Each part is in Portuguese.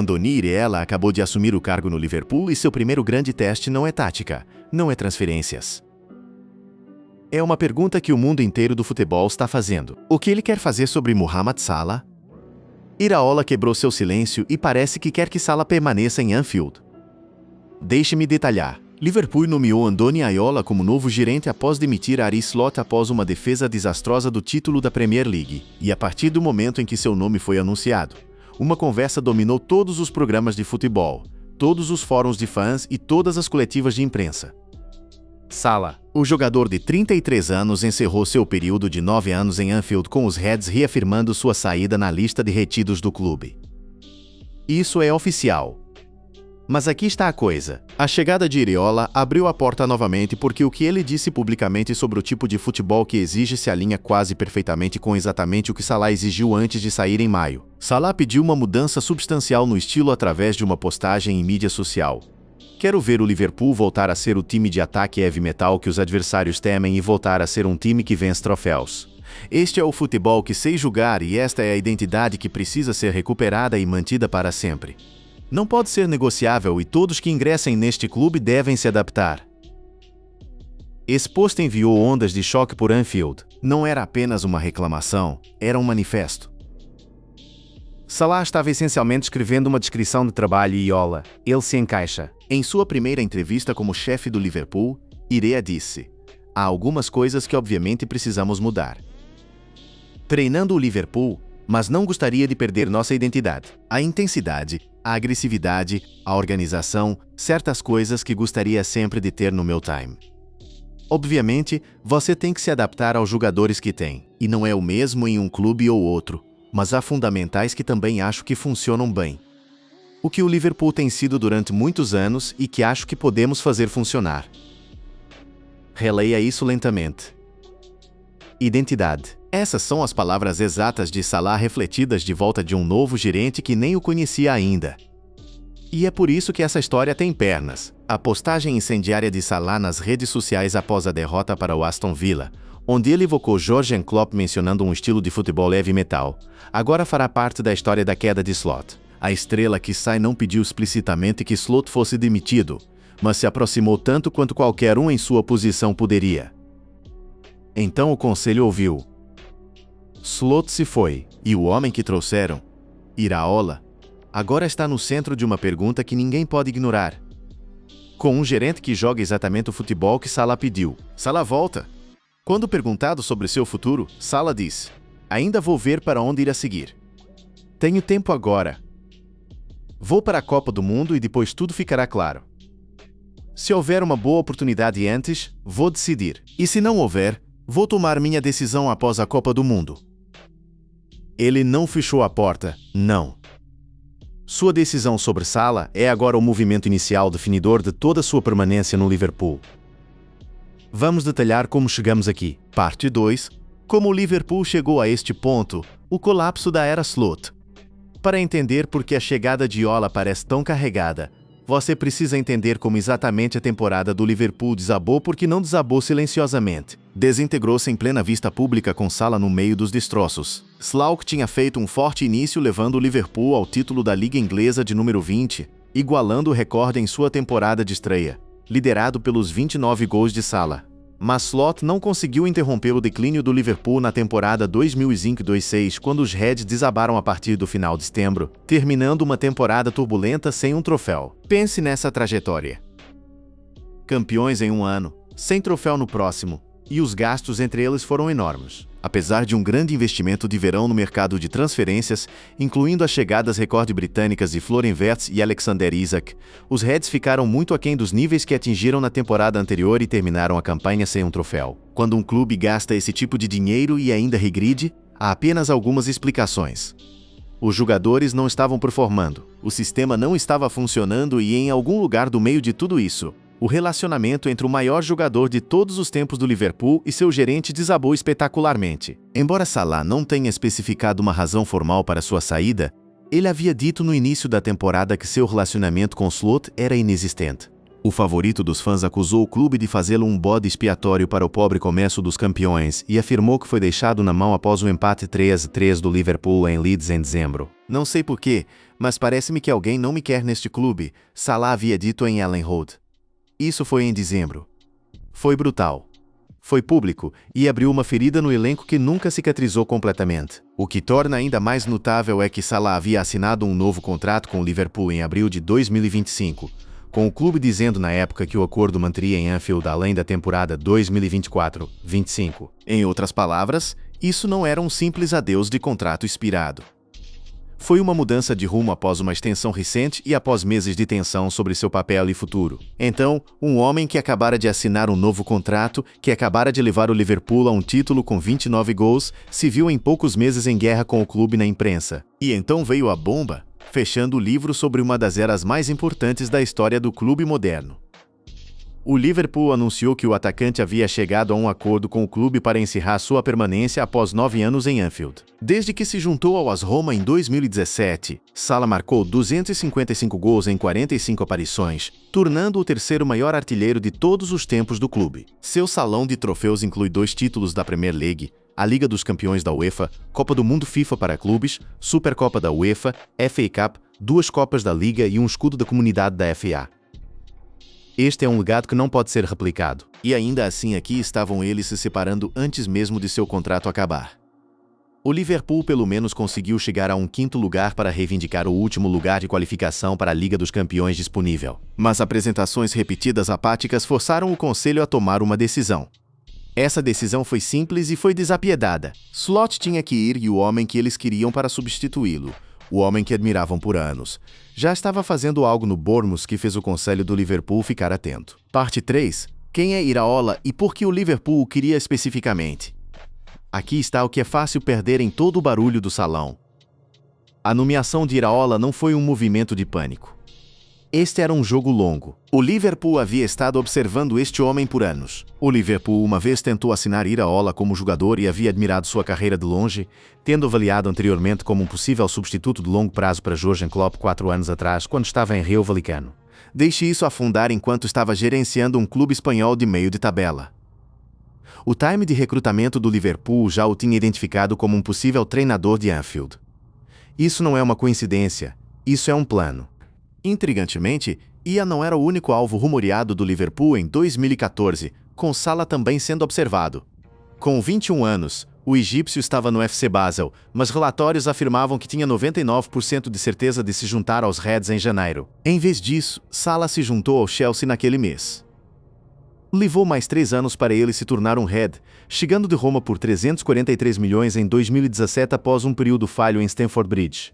Andoni Iraola acabou de assumir o cargo no Liverpool e seu primeiro grande teste não é tática, não é transferências. É uma pergunta que o mundo inteiro do futebol está fazendo. O que ele quer fazer sobre Mohamed Salah? Iraola quebrou seu silêncio e parece que quer que Salah permaneça em Anfield. Deixe-me detalhar. Liverpool nomeou Andoni Iraola como novo gerente após demitir Arne Slot após uma defesa desastrosa do título da Premier League. E a partir do momento em que seu nome foi anunciado, uma conversa dominou todos os programas de futebol, todos os fóruns de fãs e todas as coletivas de imprensa. Salah, o jogador de 33 anos, encerrou seu período de 9 anos em Anfield com os Reds, reafirmando sua saída na lista de retidos do clube. Isso é oficial. Mas aqui está a coisa. A chegada de Iraola abriu a porta novamente porque o que ele disse publicamente sobre o tipo de futebol que exige se alinha quase perfeitamente com exatamente o que Salah exigiu antes de sair em maio. Salah pediu uma mudança substancial no estilo através de uma postagem em mídia social. Quero ver o Liverpool voltar a ser o time de ataque heavy metal que os adversários temem e voltar a ser um time que vence troféus. Este é o futebol que sei jogar e esta é a identidade que precisa ser recuperada e mantida para sempre. Não pode ser negociável e todos que ingressem neste clube devem se adaptar. Esse post enviou ondas de choque por Anfield. Não era apenas uma reclamação, era um manifesto. Salah estava essencialmente escrevendo uma descrição de trabalho e Iraola. Ele se encaixa. Em sua primeira entrevista como chefe do Liverpool, Iraola disse: há algumas coisas que obviamente precisamos mudar. Treinando o Liverpool, mas não gostaria de perder nossa identidade. A intensidade, a agressividade, a organização, certas coisas que gostaria sempre de ter no meu time. Obviamente, você tem que se adaptar aos jogadores que tem, e não é o mesmo em um clube ou outro, mas há fundamentais que também acho que funcionam bem. O que o Liverpool tem sido durante muitos anos e que acho que podemos fazer funcionar. Releia isso lentamente. Identidade. Essas são as palavras exatas de Salah refletidas de volta de um novo gerente que nem o conhecia ainda. E é por isso que essa história tem pernas. A postagem incendiária de Salah nas redes sociais após a derrota para o Aston Villa, onde ele evocou Jürgen Klopp mencionando um estilo de futebol heavy metal, agora fará parte da história da queda de Slot. A estrela que sai não pediu explicitamente que Slot fosse demitido, mas se aproximou tanto quanto qualquer um em sua posição poderia. Então o conselho ouviu. Slot se foi, e o homem que trouxeram, Iraola, agora está no centro de uma pergunta que ninguém pode ignorar. Com um gerente que joga exatamente o futebol que Salah pediu. Salah volta. Quando perguntado sobre seu futuro, Salah disse: ainda vou ver para onde ir a seguir. Tenho tempo agora. Vou para a Copa do Mundo e depois tudo ficará claro. Se houver uma boa oportunidade antes, vou decidir. E se não houver, vou tomar minha decisão após a Copa do Mundo. Ele não fechou a porta, não. Sua decisão sobre Salah é agora o movimento inicial definidor de toda sua permanência no Liverpool. Vamos detalhar como chegamos aqui. Parte 2. Como o Liverpool chegou a este ponto, o colapso da era Slot. Para entender por que a chegada de Iraola parece tão carregada, você precisa entender como exatamente a temporada do Liverpool desabou porque não desabou silenciosamente. Desintegrou-se em plena vista pública com Salah no meio dos destroços. Slough tinha feito um forte início levando o Liverpool ao título da Liga Inglesa de número 20, igualando o recorde em sua temporada de estreia, liderado pelos 29 gols de Salah. Mas Slot não conseguiu interromper o declínio do Liverpool na temporada 2005-2006 quando os Reds desabaram a partir do final de setembro, terminando uma temporada turbulenta sem um troféu. Pense nessa trajetória. Campeões em um ano, sem troféu no próximo, e os gastos entre eles foram enormes. Apesar de um grande investimento de verão no mercado de transferências, incluindo as chegadas recorde britânicas de Florian Wirtz e Alexander Isak, os Reds ficaram muito aquém dos níveis que atingiram na temporada anterior e terminaram a campanha sem um troféu. Quando um clube gasta esse tipo de dinheiro e ainda regride, há apenas algumas explicações. Os jogadores não estavam performando, o sistema não estava funcionando e em algum lugar do meio de tudo isso, o relacionamento entre o maior jogador de todos os tempos do Liverpool e seu gerente desabou espetacularmente. Embora Salah não tenha especificado uma razão formal para sua saída, ele havia dito no início da temporada que seu relacionamento com Slot era inexistente. O favorito dos fãs acusou o clube de fazê-lo um bode expiatório para o pobre começo dos campeões e afirmou que foi deixado na mão após o empate 3-3 do Liverpool em Leeds em dezembro. Não sei porquê, mas parece-me que alguém não me quer neste clube, Salah havia dito em Ellen Road. Isso foi em dezembro. Foi brutal. Foi público e abriu uma ferida no elenco que nunca cicatrizou completamente. O que torna ainda mais notável é que Salah havia assinado um novo contrato com o Liverpool em abril de 2025, com o clube dizendo na época que o acordo manteria em Anfield além da temporada 2024-25. Em outras palavras, isso não era um simples adeus de contrato expirado. Foi uma mudança de rumo após uma extensão recente e após meses de tensão sobre seu papel e futuro. Então, um homem que acabara de assinar um novo contrato, que acabara de levar o Liverpool a um título com 29 gols, se viu em poucos meses em guerra com o clube na imprensa. E então veio a bomba, fechando o livro sobre uma das eras mais importantes da história do clube moderno. O Liverpool anunciou que o atacante havia chegado a um acordo com o clube para encerrar sua permanência após 9 anos em Anfield. Desde que se juntou ao AS Roma em 2017, Salah marcou 255 gols em 45 aparições, tornando o terceiro maior artilheiro de todos os tempos do clube. Seu salão de troféus inclui 2 títulos da Premier League, a Liga dos Campeões da UEFA, Copa do Mundo FIFA para clubes, Supercopa da UEFA, FA Cup, 2 Copas da Liga e um escudo da comunidade da FA. Este é um legado que não pode ser replicado. E ainda assim aqui estavam eles se separando antes mesmo de seu contrato acabar. O Liverpool pelo menos conseguiu chegar a um 5º lugar para reivindicar o último lugar de qualificação para a Liga dos Campeões disponível. Mas apresentações repetidas apáticas forçaram o conselho a tomar uma decisão. Essa decisão foi simples e foi desapiedada. Slot tinha que ir e o homem que eles queriam para substituí-lo, o homem que admiravam por anos, já estava fazendo algo no Bournemouth que fez o conselho do Liverpool ficar atento. Parte 3. Quem é Iraola e por que o Liverpool o queria especificamente? Aqui está o que é fácil perder em todo o barulho do salão. A nomeação de Iraola não foi um movimento de pânico. Este era um jogo longo. O Liverpool havia estado observando este homem por anos. O Liverpool uma vez tentou assinar Iraola como jogador e havia admirado sua carreira de longe, tendo avaliado anteriormente como um possível substituto de longo prazo para Jurgen Klopp 4 anos atrás, quando estava em Raio Vallecano. Deixe isso afundar enquanto estava gerenciando um clube espanhol de meio de tabela. O time de recrutamento do Liverpool já o tinha identificado como um possível treinador de Anfield. Isso não é uma coincidência, isso é um plano. Intrigantemente, Ia não era o único alvo rumoreado do Liverpool em 2014, com Salah também sendo observado. Com 21 anos, o egípcio estava no FC Basel, mas relatórios afirmavam que tinha 99% de certeza de se juntar aos Reds em janeiro. Em vez disso, Salah se juntou ao Chelsea naquele mês. Levou mais 3 anos para ele se tornar um Red, chegando de Roma por 343 milhões em 2017 após um período falho em Stamford Bridge.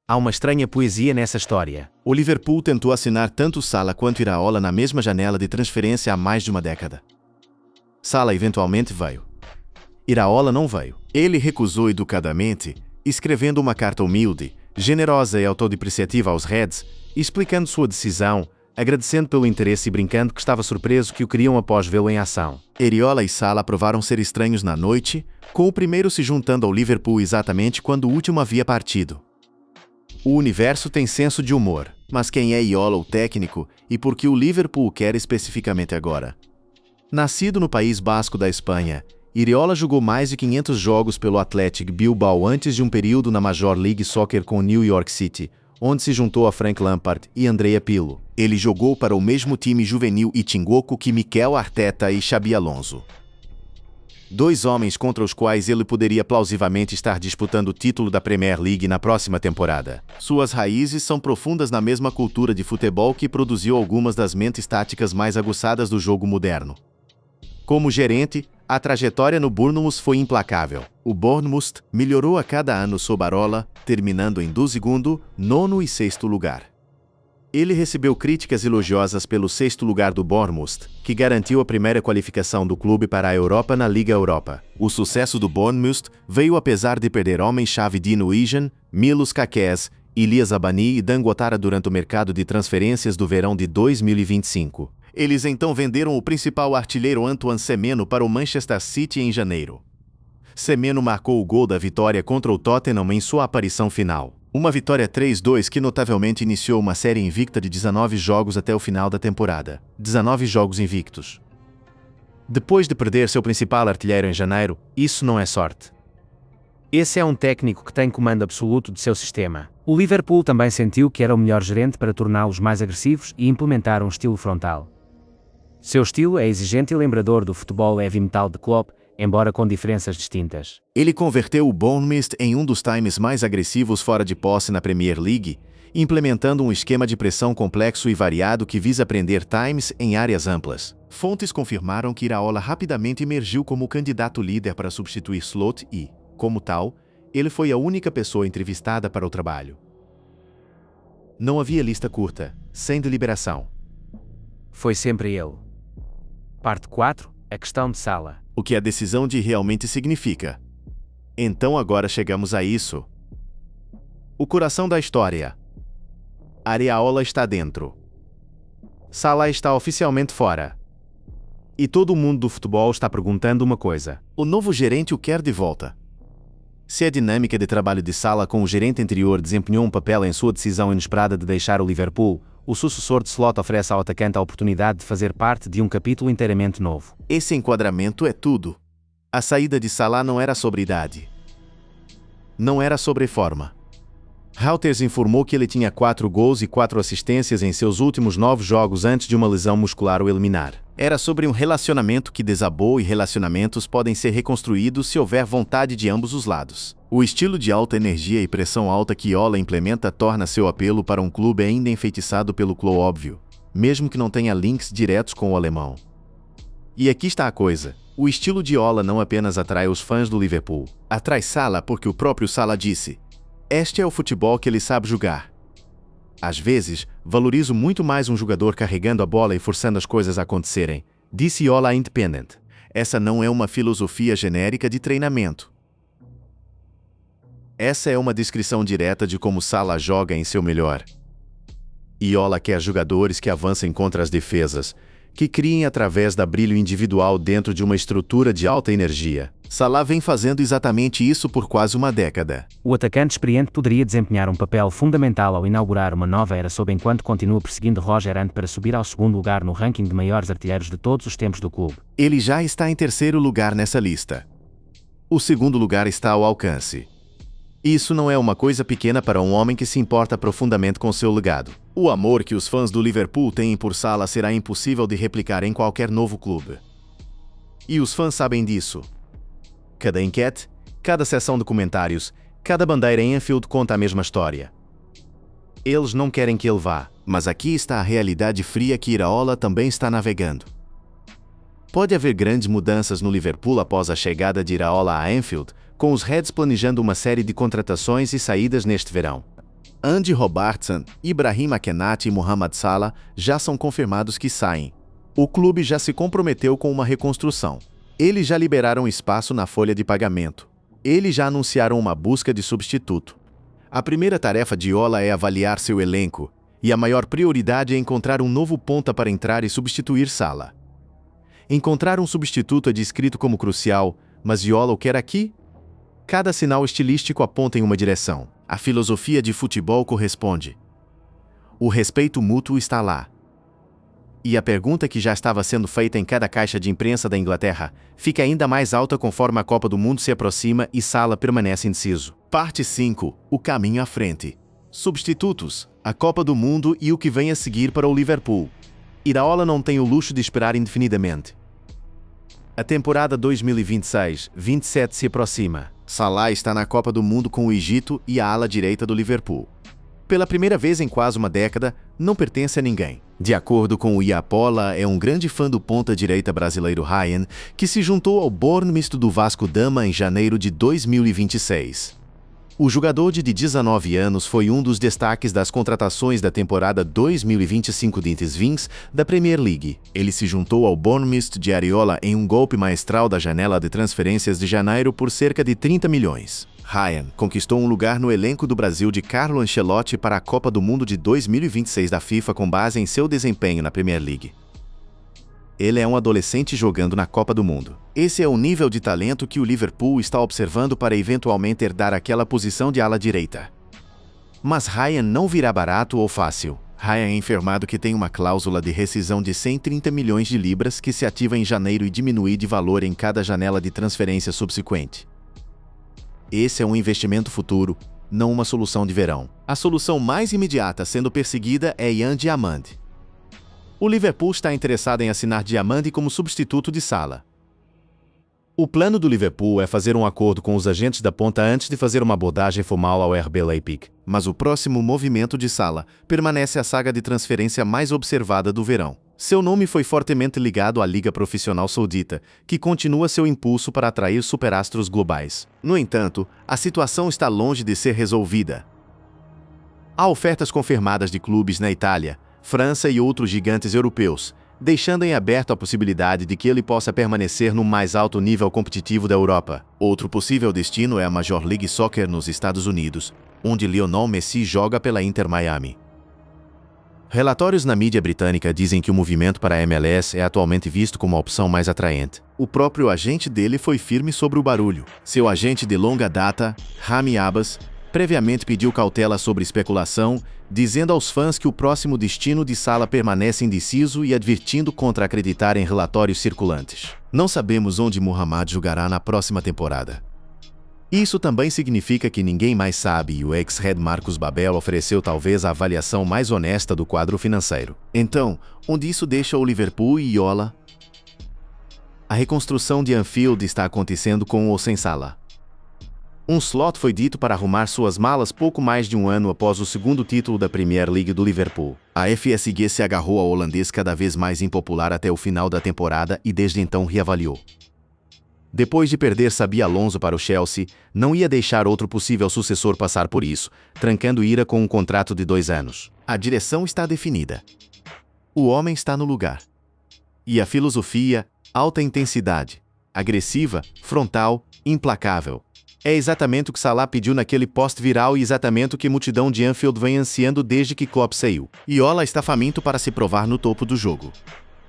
Há uma estranha poesia nessa história. O Liverpool tentou assinar tanto Salah quanto Iraola na mesma janela de transferência há mais de uma década. Salah eventualmente veio. Iraola não veio. Ele recusou educadamente, escrevendo uma carta humilde, generosa e autodepreciativa aos Reds, explicando sua decisão, agradecendo pelo interesse e brincando que estava surpreso que o queriam após vê-lo em ação. Iraola e Salah provaram ser estranhos na noite, com o primeiro se juntando ao Liverpool exatamente quando o último havia partido. O universo tem senso de humor, mas quem é Iraola o técnico e por que o Liverpool o quer especificamente agora? Nascido no País Basco da Espanha, Iraola jogou mais de 500 jogos pelo Athletic Bilbao antes de um período na Major League Soccer com New York City, onde se juntou a Frank Lampard e Andrea Pirlo. Ele jogou para o mesmo time juvenil e Tingoco que Mikel Arteta e Xabi Alonso. 2 homens contra os quais ele poderia plausivelmente estar disputando o título da Premier League na próxima temporada. Suas raízes são profundas na mesma cultura de futebol que produziu algumas das mentes táticas mais aguçadas do jogo moderno. Como gerente, a trajetória no Bournemouth foi implacável. O Bournemouth melhorou a cada ano sob Iraola, terminando em 12º, 9º e 6º lugar. Ele recebeu críticas elogiosas pelo 6º lugar do Bournemouth, que garantiu a primeira qualificação do clube para a Europa na Liga Europa. O sucesso do Bournemouth veio apesar de perder homens-chave Dino Ijan, Milos Kakes, Ilias Abani e Dan Ouattara durante o mercado de transferências do verão de 2025. Eles então venderam o principal artilheiro Antoine Semenyo para o Manchester City em janeiro. Semenyo marcou o gol da vitória contra o Tottenham em sua aparição final. Uma vitória 3-2 que notavelmente iniciou uma série invicta de 19 jogos até o final da temporada. 19 jogos invictos. Depois de perder seu principal artilheiro em janeiro, isso não é sorte. Esse é um técnico que tem comando absoluto de seu sistema. O Liverpool também sentiu que era o melhor gerente para torná-los mais agressivos e implementar um estilo frontal. Seu estilo é exigente e lembrador do futebol heavy metal de Klopp, embora com diferenças distintas. Ele converteu o Bournemouth em um dos times mais agressivos fora de posse na Premier League, implementando um esquema de pressão complexo e variado que visa prender times em áreas amplas. Fontes confirmaram que Iraola rapidamente emergiu como candidato líder para substituir Slot e, como tal, ele foi a única pessoa entrevistada para o trabalho. Não havia lista curta, sem deliberação. Foi sempre ele. Parte 4. A questão de Salah. O que a decisão de realmente significa. Então agora chegamos a isso. O coração da história. Iraola está dentro. Salah está oficialmente fora. E todo mundo do futebol está perguntando uma coisa. O novo gerente o quer de volta. Se a dinâmica de trabalho de Salah com o gerente anterior desempenhou um papel em sua decisão inesperada de deixar o Liverpool, o sucessor de Slot oferece ao atacante a oportunidade de fazer parte de um capítulo inteiramente novo. Esse enquadramento é tudo. A saída de Salah não era sobre idade. Não era sobre forma. Reuters informou que ele tinha 4 gols e 4 assistências em seus últimos 9 jogos antes de uma lesão muscular o eliminar. Era sobre um relacionamento que desabou e relacionamentos podem ser reconstruídos se houver vontade de ambos os lados. O estilo de alta energia e pressão alta que Iraola implementa torna seu apelo para um clube ainda enfeitiçado pelo clã óbvio, mesmo que não tenha links diretos com o alemão. E aqui está a coisa. O estilo de Iraola não apenas atrai os fãs do Liverpool. Atrai Salah porque o próprio Salah disse: "Este é o futebol que ele sabe jogar." Às vezes, valorizo muito mais um jogador carregando a bola e forçando as coisas a acontecerem, disse Iraola à Independent. Essa não é uma filosofia genérica de treinamento. Essa é uma descrição direta de como Salah joga em seu melhor. Iraola quer jogadores que avancem contra as defesas, que criem através da brilho individual dentro de uma estrutura de alta energia. Salah vem fazendo exatamente isso por quase uma década. O atacante experiente poderia desempenhar um papel fundamental ao inaugurar uma nova era sob enquanto continua perseguindo Roger Hunt para subir ao segundo lugar no ranking de maiores artilheiros de todos os tempos do clube. Ele já está em terceiro lugar nessa lista. O segundo lugar está ao alcance. Isso não é uma coisa pequena para um homem que se importa profundamente com seu legado. O amor que os fãs do Liverpool têm por Salah será impossível de replicar em qualquer novo clube. E os fãs sabem disso. Cada enquete, cada sessão de comentários, cada bandeira em Anfield conta a mesma história. Eles não querem que ele vá, mas aqui está a realidade fria que Iraola também está navegando. Pode haver grandes mudanças no Liverpool após a chegada de Iraola a Anfield, com os Reds planejando uma série de contratações e saídas neste verão. Andy Robertson, Ibrahim Kenati e Mohamed Salah já são confirmados que saem. O clube já se comprometeu com uma reconstrução. Eles já liberaram espaço na folha de pagamento. Eles já anunciaram uma busca de substituto. A primeira tarefa de Iraola é avaliar seu elenco, e a maior prioridade é encontrar um novo ponta para entrar e substituir Salah. Encontrar um substituto é descrito como crucial, mas Iraola o quer aqui? Cada sinal estilístico aponta em uma direção. A filosofia de futebol corresponde. O respeito mútuo está lá. E a pergunta que já estava sendo feita em cada caixa de imprensa da Inglaterra fica ainda mais alta conforme a Copa do Mundo se aproxima e Salah permanece indeciso. Parte 5. O caminho à frente. Substitutos, a Copa do Mundo e o que vem a seguir para o Liverpool. Iraola não tem o luxo de esperar indefinidamente. A temporada 2026-27 se aproxima. Salah está na Copa do Mundo com o Egito e a ala direita do Liverpool. Pela primeira vez em quase uma década, não pertence a ninguém. De acordo com o Iapola, é um grande fã do ponta-direita brasileiro Ryan, que se juntou ao Bournemouth do Vasco da Gama em janeiro de 2026. O jogador de 19 anos foi um dos destaques das contratações da temporada 2025-26 da Premier League. Ele se juntou ao Bournemouth de Iraola em um golpe maestral da janela de transferências de janeiro por cerca de 30 milhões. Ryan conquistou um lugar no elenco do Brasil de Carlo Ancelotti para a Copa do Mundo de 2026 da FIFA com base em seu desempenho na Premier League. Ele é um adolescente jogando na Copa do Mundo. Esse é o nível de talento que o Liverpool está observando para eventualmente herdar aquela posição de ala direita. Mas Ryan não virá barato ou fácil. Ryan é informado que tem uma cláusula de rescisão de 130 milhões de libras que se ativa em janeiro e diminui de valor em cada janela de transferência subsequente. Esse é um investimento futuro, não uma solução de verão. A solução mais imediata sendo perseguida é Yan Diamande. O Liverpool está interessado em assinar Diamande como substituto de Salah. O plano do Liverpool é fazer um acordo com os agentes da ponta antes de fazer uma abordagem formal ao RB Leipzig. Mas o próximo movimento de Salah permanece a saga de transferência mais observada do verão. Seu nome foi fortemente ligado à Liga Profissional Saudita, que continua seu impulso para atrair superastros globais. No entanto, a situação está longe de ser resolvida. Há ofertas confirmadas de clubes na Itália, França e outros gigantes europeus, deixando em aberto a possibilidade de que ele possa permanecer no mais alto nível competitivo da Europa. Outro possível destino é a Major League Soccer nos Estados Unidos, onde Lionel Messi joga pela Inter Miami. Relatórios na mídia britânica dizem que o movimento para a MLS é atualmente visto como a opção mais atraente. O próprio agente dele foi firme sobre o barulho. Seu agente de longa data, Rami Abbas, previamente pediu cautela sobre especulação, dizendo aos fãs que o próximo destino de Salah permanece indeciso e advertindo contra acreditar em relatórios circulantes. Não sabemos onde Muhammad jogará na próxima temporada. Isso também significa que ninguém mais sabe e o ex-head Marcos Babel ofereceu talvez a avaliação mais honesta do quadro financeiro. Então, onde isso deixa o Liverpool e Iola? A reconstrução de Anfield está acontecendo com ou sem Salah. Um slot foi dito para arrumar suas malas pouco mais de um ano após o segundo título da Premier League do Liverpool. A FSG se agarrou ao holandês cada vez mais impopular até o final da temporada e desde então reavaliou. Depois de perder Xabi Alonso para o Chelsea, não ia deixar outro possível sucessor passar por isso, trancando Ira com um contrato de 2 anos. A direção está definida. O homem está no lugar. E a filosofia, alta intensidade, agressiva, frontal, implacável. É exatamente o que Salah pediu naquele post viral e exatamente o que a multidão de Anfield vem ansiando desde que Klopp saiu. Iola está faminto para se provar no topo do jogo.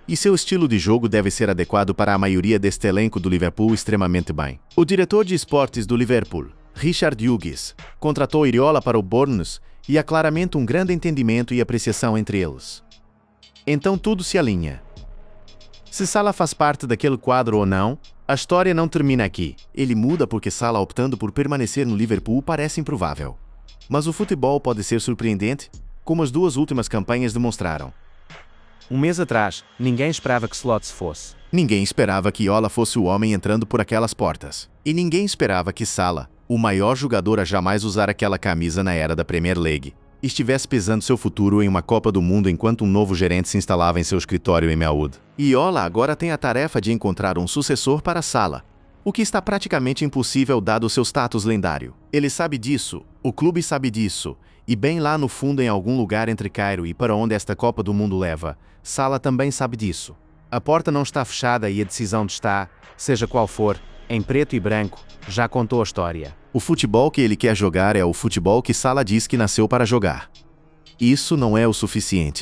E seu estilo de jogo deve ser adequado para a maioria deste elenco do Liverpool extremamente bem. O diretor de esportes do Liverpool, Richard Hughes, contratou Iraola para o Bournemouth e há claramente um grande entendimento e apreciação entre eles. Então tudo se alinha. Se Salah faz parte daquele quadro ou não, a história não termina aqui. Ele muda porque Salah optando por permanecer no Liverpool parece improvável. Mas o futebol pode ser surpreendente, como as 2 últimas campanhas demonstraram. Um mês atrás, ninguém esperava que Slot se fosse. Ninguém esperava que Iola fosse o homem entrando por aquelas portas. E ninguém esperava que Salah, o maior jogador a jamais usar aquela camisa na era da Premier League, estivesse pesando seu futuro em uma Copa do Mundo enquanto um novo gerente se instalava em seu escritório em Melwood. Iola agora tem a tarefa de encontrar um sucessor para Salah, o que está praticamente impossível dado seu status lendário. Ele sabe disso, o clube sabe disso, e bem lá no fundo em algum lugar entre Cairo e para onde esta Copa do Mundo leva, Salah também sabe disso. A porta não está fechada e a decisão está, seja qual for, em preto e branco, já contou a história. O futebol que ele quer jogar é o futebol que Salah diz que nasceu para jogar. Isso não é o suficiente.